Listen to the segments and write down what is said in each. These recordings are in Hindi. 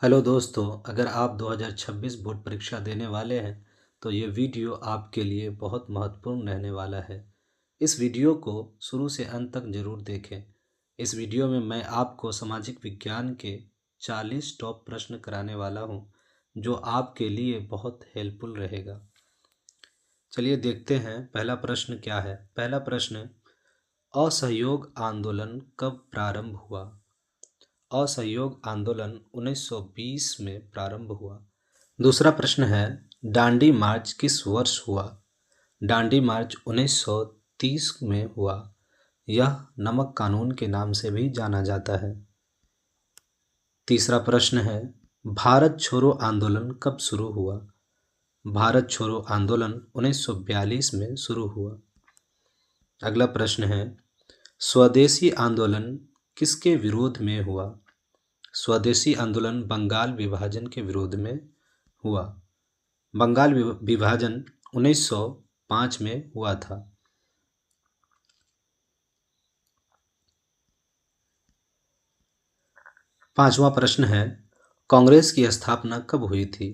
हेलो दोस्तों, अगर आप 2026 बोर्ड परीक्षा देने वाले हैं तो ये वीडियो आपके लिए बहुत महत्वपूर्ण रहने वाला है। इस वीडियो को शुरू से अंत तक जरूर देखें। इस वीडियो में मैं आपको सामाजिक विज्ञान के 40 टॉप प्रश्न कराने वाला हूँ जो आपके लिए बहुत हेल्पफुल रहेगा। चलिए देखते हैं पहला प्रश्न क्या है। पहला प्रश्न, असहयोग आंदोलन कब प्रारंभ हुआ? असहयोग आंदोलन 1920 में प्रारंभ हुआ। दूसरा प्रश्न है, दांडी मार्च किस वर्ष हुआ? दांडी मार्च 1930 में हुआ। यह नमक कानून के नाम से भी जाना जाता है। तीसरा प्रश्न है, भारत छोड़ो आंदोलन कब शुरू हुआ? भारत छोड़ो आंदोलन 1942 में शुरू हुआ। अगला प्रश्न है, स्वदेशी आंदोलन किसके विरोध में हुआ? स्वदेशी आंदोलन बंगाल विभाजन के विरोध में हुआ। बंगाल विभाजन 1905 में हुआ था। पांचवा प्रश्न है, कांग्रेस की स्थापना कब हुई थी?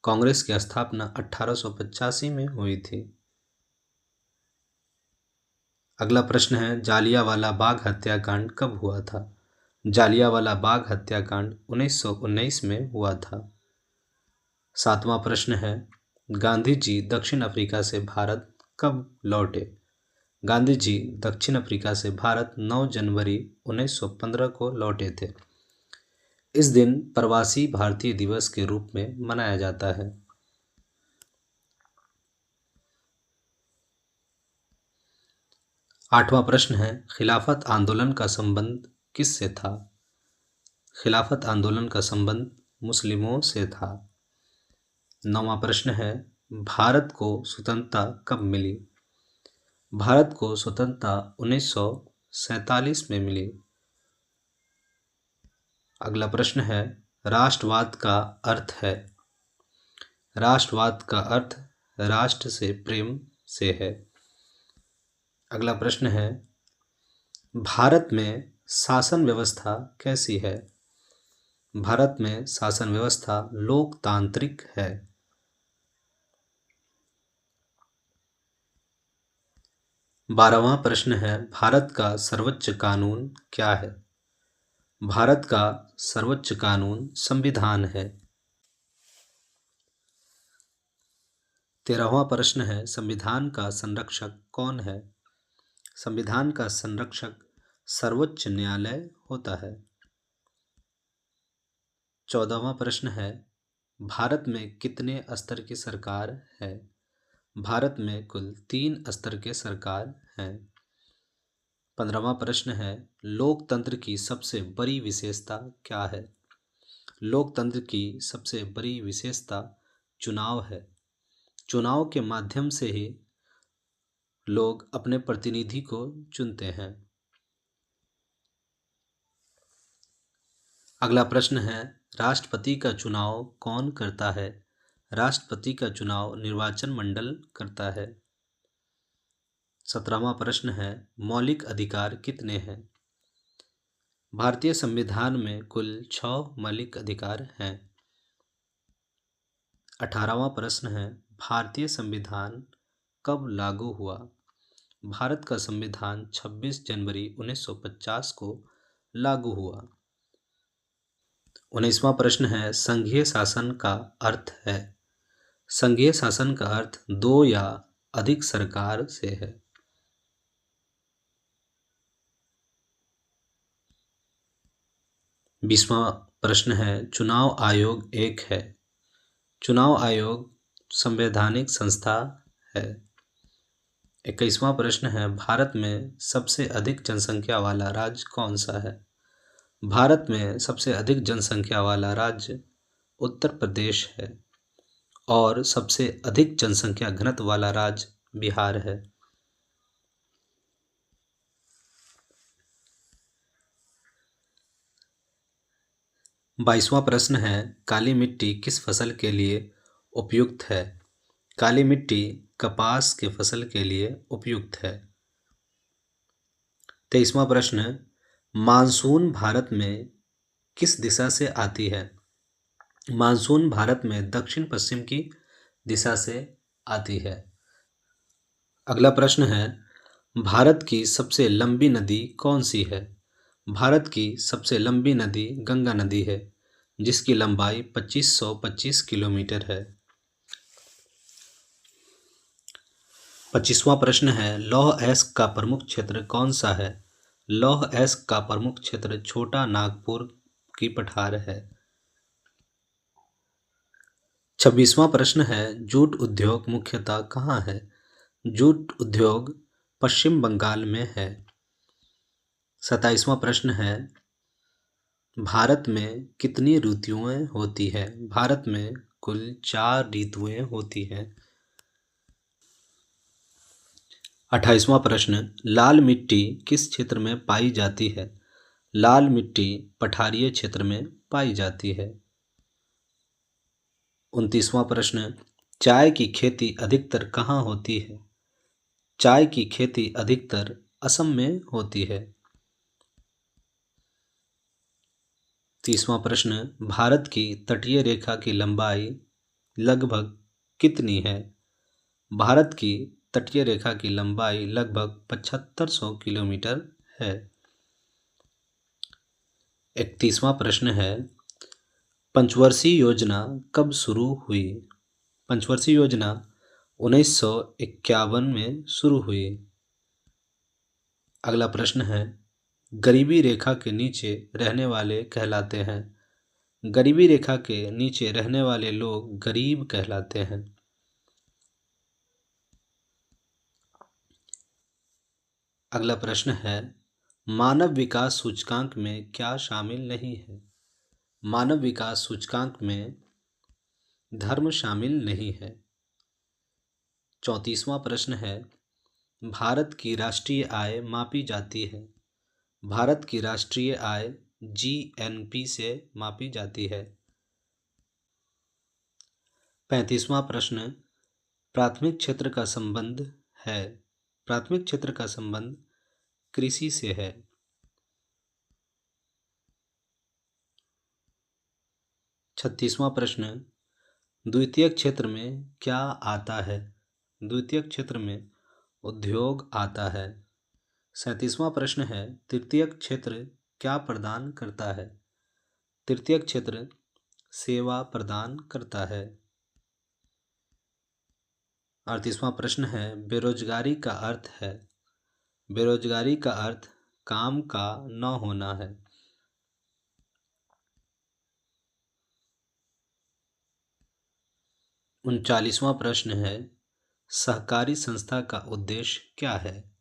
कांग्रेस की स्थापना 1885 में हुई थी। अगला प्रश्न है, जालियांवाला बाग हत्याकांड कब हुआ था? जालियांवाला बाग हत्याकांड 1919 में हुआ था। सातवां प्रश्न है, गांधी जी दक्षिण अफ्रीका से भारत कब लौटे? गांधी जी दक्षिण अफ्रीका से भारत 9 जनवरी 1915 को लौटे थे। इस दिन प्रवासी भारतीय दिवस के रूप में मनाया जाता है। आठवां प्रश्न है, खिलाफत आंदोलन का संबंध किससे था? खिलाफत आंदोलन का संबंध मुस्लिमों से था। नौवां प्रश्न है, भारत को स्वतंत्रता कब मिली? भारत को स्वतंत्रता 1947 में मिली। अगला प्रश्न है, राष्ट्रवाद का अर्थ है? राष्ट्रवाद का अर्थ राष्ट्र से प्रेम से है। अगला प्रश्न है, भारत में शासन व्यवस्था कैसी है? भारत में शासन व्यवस्था लोकतांत्रिक है। 12वां प्रश्न है, भारत का सर्वोच्च कानून क्या है? भारत का सर्वोच्च कानून संविधान है। 13वां प्रश्न है, संविधान का संरक्षक कौन है? संविधान का संरक्षक सर्वोच्च न्यायालय होता है। 14वां प्रश्न है, भारत में कितने स्तर की सरकार है? भारत में कुल 3 स्तर के सरकार हैं। 15वां प्रश्न है, लोकतंत्र की सबसे बड़ी विशेषता क्या है? लोकतंत्र की सबसे बड़ी विशेषता चुनाव है। चुनाव के माध्यम से ही लोग अपने प्रतिनिधि को चुनते हैं। अगला प्रश्न है, राष्ट्रपति का चुनाव कौन करता है? राष्ट्रपति का चुनाव निर्वाचन मंडल करता है। 17वां प्रश्न है, मौलिक अधिकार कितने हैं? भारतीय संविधान में कुल 6 मौलिक अधिकार हैं। 18वां प्रश्न है, भारतीय संविधान कब लागू हुआ? भारत का संविधान 26 जनवरी 1950 को लागू हुआ। 19वां प्रश्न है, संघीय शासन का अर्थ है? संघीय शासन का अर्थ 2 या अधिक सरकार से है। 20वां प्रश्न है, चुनाव आयोग एक है? चुनाव आयोग संवैधानिक संस्था है। 21वां प्रश्न है, भारत में सबसे अधिक जनसंख्या वाला राज्य कौन सा है? भारत में सबसे अधिक जनसंख्या वाला राज्य उत्तर प्रदेश है और सबसे अधिक जनसंख्या घनत्व वाला राज्य बिहार है। 22वां प्रश्न है, काली मिट्टी किस फसल के लिए उपयुक्त है? काली मिट्टी कपास के फसल के लिए उपयुक्त है। 23वां प्रश्न, मानसून भारत में किस दिशा से आती है? मानसून भारत में दक्षिण पश्चिम की दिशा से आती है। अगला प्रश्न है, भारत की सबसे लंबी नदी कौन सी है? भारत की सबसे लंबी नदी गंगा नदी है, जिसकी लंबाई 2525 किलोमीटर है। 25वां प्रश्न है, लौह अयस्क का प्रमुख क्षेत्र कौन सा है? लौह अयस्क का प्रमुख क्षेत्र छोटा नागपुर की पठार है। 26वां प्रश्न है, जूट उद्योग मुख्यतः कहाँ है? जूट उद्योग पश्चिम बंगाल में है। 27वां प्रश्न है, भारत में कितनी ऋतुएं होती है? भारत में कुल 4 ऋतुएं होती हैं। 28वां प्रश्न, लाल मिट्टी किस क्षेत्र में पाई जाती है? लाल मिट्टी पठारीय क्षेत्र में पाई जाती है। 29वां प्रश्न, चाय की खेती अधिकतर कहाँ होती है? चाय की खेती अधिकतर असम में होती है। 30वां प्रश्न, भारत की तटीय रेखा की लंबाई लगभग कितनी है? भारत की तटीय रेखा की लंबाई लगभग 7500 किलोमीटर है। 31वां प्रश्न है, पंचवर्षीय योजना कब शुरू हुई? पंचवर्षीय योजना 1951 में शुरू हुई। अगला प्रश्न है, गरीबी रेखा के नीचे रहने वाले कहलाते हैं। गरीबी रेखा के नीचे रहने वाले लोग गरीब कहलाते हैं। अगला प्रश्न है, मानव विकास सूचकांक में क्या शामिल नहीं है? मानव विकास सूचकांक में धर्म शामिल नहीं है। 34वां प्रश्न है, भारत की राष्ट्रीय आय मापी जाती है। भारत की राष्ट्रीय आय जीएनपी से मापी जाती है। 35वां प्रश्न, प्राथमिक क्षेत्र का संबंध है। प्राथमिक क्षेत्र का संबंध कृषि से है। 36वां प्रश्न, द्वितीयक क्षेत्र में क्या आता है? द्वितीयक क्षेत्र में उद्योग आता है। 37वां प्रश्न है, तृतीयक क्षेत्र क्या प्रदान करता है? तृतीयक क्षेत्र सेवा प्रदान करता है। 38वां प्रश्न है, बेरोजगारी का अर्थ है। बेरोजगारी का अर्थ काम का न होना है। 39वां प्रश्न है, सहकारी संस्था का उद्देश्य क्या है?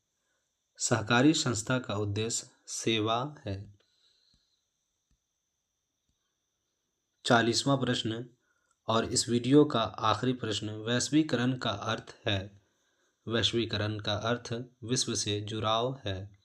सहकारी संस्था का उद्देश्य सेवा है। 40वां प्रश्न और इस वीडियो का आखिरी प्रश्न, वैश्वीकरण का अर्थ है। वैश्वीकरण का अर्थ विश्व से जुड़ाव है।